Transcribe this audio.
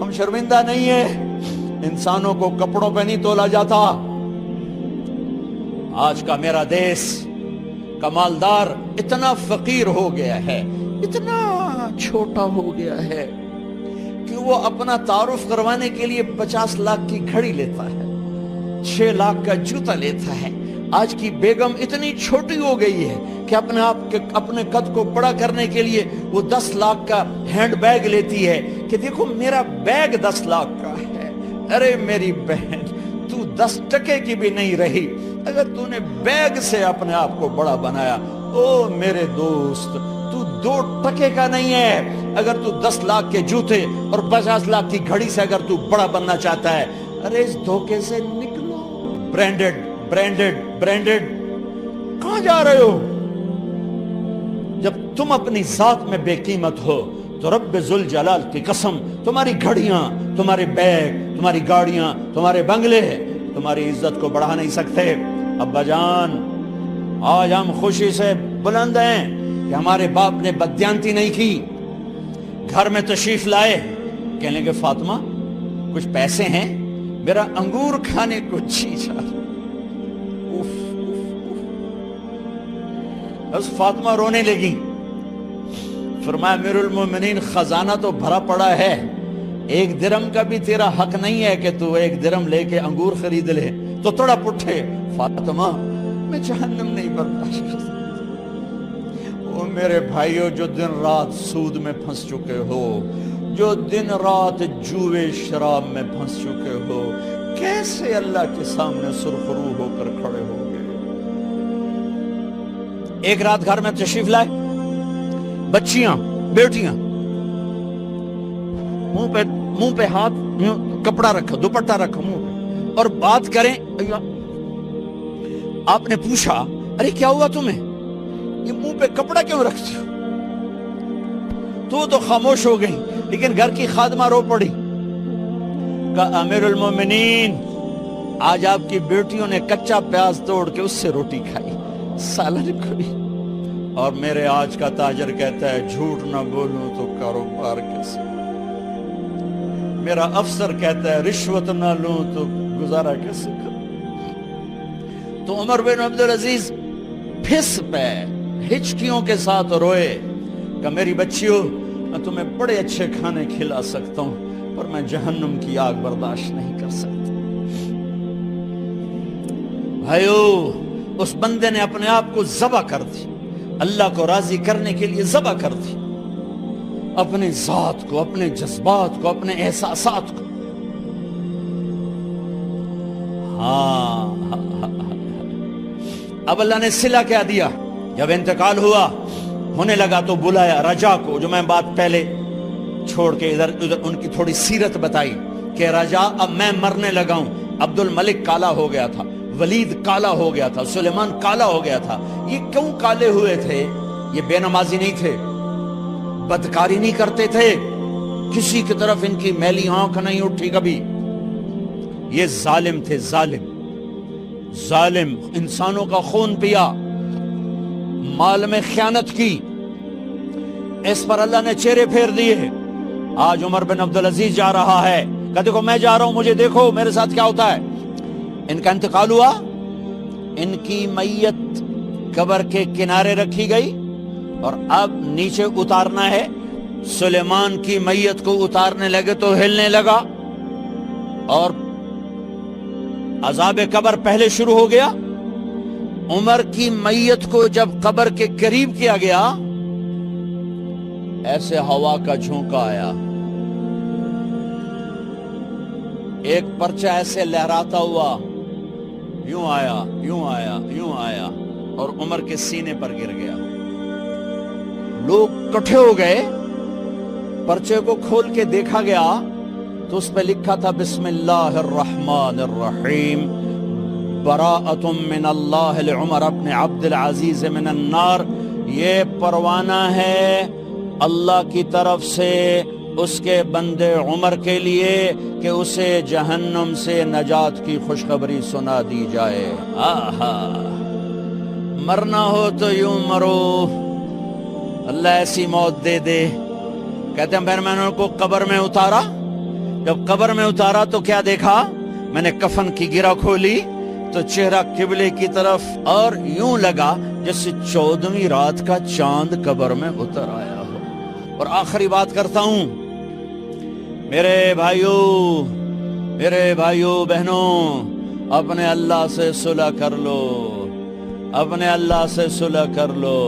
ہم شرمندہ نہیں ہیں، انسانوں کو کپڑوں پہ نہیں تولا جاتا۔ آج کا میرا دیس کا مالدار اتنا فقیر ہو گیا ہے، اتنا چھوٹا ہو گیا ہے کہ وہ اپنا تعارف کروانے کے لیے 50 لاکھ کی گھڑی لیتا ہے، 6 لاکھ کا جوتا لیتا ہے۔ آج کی بیگم اتنی چھوٹی ہو گئی ہے کہ اپنے قد کو بڑا کرنے کے لیے وہ 10 لاکھ کا ہینڈ بیگ لیتی ہے کہ دیکھو میرا بیگ 10 لاکھ کا ہے۔ ارے میری بہن، تو 10 ٹکے کی بھی نہیں رہی اگر تو نے بیگ سے اپنے آپ کو بڑا بنایا۔ او میرے دوست، تو 2 ٹکے کا نہیں ہے اگر تو 10 لاکھ کے جوتے اور 50 لاکھ کی گھڑی سے اگر تو بڑا بننا چاہتا ہے۔ ارے اس دھوکے سے نکلو۔ برینڈڈ برینڈڈ برینڈڈ، کہاں جا رہے ہو؟ جب تم اپنی ذات میں بے قیمت ہو تو رب ذوالجلال کی قسم تمہاری گھڑیاں، تمہارے بیگ، تمہاری گاڑیاں، تمہارے بنگلے تمہاری عزت کو بڑھا نہیں سکتے۔ ابا جان، آج ہم خوشی سے بلند ہیں کہ ہمارے باپ نے بددیانتی نہیں کی۔ گھر میں تشریف لائے، کہنے لگے فاطمہ کچھ پیسے ہیں، میرا انگور کھانے کو جی چاہ رہا۔ بس فاطمہ رونے لگی۔ فرمایا امیر المومنین، خزانہ تو بھرا پڑا ہے، 1 درہم کا بھی تیرا حق نہیں ہے کہ تو 1 درہم لے کے انگور خرید لے۔ تو تڑپ اٹھے، فاطمہ میں جہنم نہیں برداشت کر سکتی۔ او میرے بھائیو، جو دن رات سود میں پھنس چکے ہو، جو دن رات جوئے شراب میں پھنس چکے ہو، کیسے اللہ کے سامنے سرخرو ہو کر کھڑے ہو گئے؟ ایک رات گھر میں تشریف لائے، بچیاں، بیٹیاں، منہ پہ ہاتھ، کپڑا رکھا، دوپٹہ رکھا منہ پہ، اور بات کریں۔ آپ نے پوچھا ارے کیا ہوا تمہیں، یہ منہ پہ کپڑا کیوں رکھتی ہو؟ تو خاموش ہو گئی، لیکن گھر کی خادمہ رو پڑی۔ کہا امیر المومنین، آج آپ کی بیٹیوں نے کچا پیاز توڑ کے اس سے روٹی کھائی، سالن کھائی، اور میرے آج کا تاجر کہتا ہے جھوٹ نہ بولوں تو کاروبار کیسے؟ میرا افسر کہتا ہے رشوت نہ لوں تو گزارا کیسے کروں؟ تو عمر بن عبدالعزیز پھس پہ ہچکیوں کے ساتھ روئے کہ میری بچیوں، میں تمہیں بڑے اچھے کھانے کھلا سکتا ہوں پر میں جہنم کی آگ برداشت نہیں کر سکتا۔ بھائیو، اس بندے نے اپنے آپ کو ذبح کر دی، اللہ کو راضی کرنے کے لیے ذبح کر دی، اپنے ذات کو، اپنے جذبات کو، اپنے احساسات کو۔ اب اللہ نے صلہ کیا دیا؟ جب انتقال ہونے لگا تو بلایا رجا کو، جو میں بات پہلے چھوڑ کے ادھر ان کی تھوڑی سیرت بتائی کہ رجا اب میں مرنے لگا ہوں۔ عبد الملک کالا ہو گیا تھا، ولید کالا ہو گیا تھا، سلیمان کالا ہو گیا تھا۔ یہ کیوں کالے ہوئے تھے؟ یہ بے نمازی نہیں تھے، بدکاری نہیں کرتے تھے، کسی کی طرف ان کی میلی آنکھ نہیں اٹھی کبھی۔ یہ ظالم تھے، ظالم، انسانوں کا خون پیا، مال میں خیانت کی، اس پر اللہ نے چہرے پھیر دیے۔ آج عمر بن عبدالعزیز جا رہا ہے، کہا دیکھو میں جا رہا ہوں، مجھے دیکھو میرے ساتھ کیا ہوتا ہے۔ ان کا انتقال ہوا، ان کی میت قبر کے کنارے رکھی گئی، اور اب نیچے اتارنا ہے۔ سلیمان کی میت کو اتارنے لگے تو ہلنے لگا، اور عذاب قبر پہلے شروع ہو گیا۔ عمر کی میت کو جب قبر کے قریب کیا گیا، ایسے ہوا کا جھونکا آیا، ایک پرچہ ایسے لہراتا ہوا یوں آیا، یوں آیا، یوں آیا، اور عمر کے سینے پر گر گیا۔ لوگ کٹھے ہو گئے، پرچے کو کھول کے دیکھا گیا تو اس پہ لکھا تھا بسم اللہ الرحمن الرحیم، براءۃ من اللہ لعمر بن عبد العزیز من النار۔ یہ پروانہ ہے اللہ کی طرف سے اس کے بندے عمر کے لیے کہ اسے جہنم سے نجات کی خوشخبری سنا دی جائے۔ آہا، مرنا ہو تو یوں مرو، اللہ ایسی موت دے دے۔ کہتے ہیں میں نے ان کو قبر میں اتارا، جب قبر میں اتارا تو کیا دیکھا؟ میں نے کفن کی گرہ کھولی تو چہرہ قبلے کی طرف، اور یوں لگا جیسے 14ویں رات کا چاند قبر میں اتر آیا ہو۔ اور آخری بات کرتا ہوں، میرے بھائیوں بہنوں، اپنے اللہ سے صلح کر لو، اپنے اللہ سے صلح کر لو۔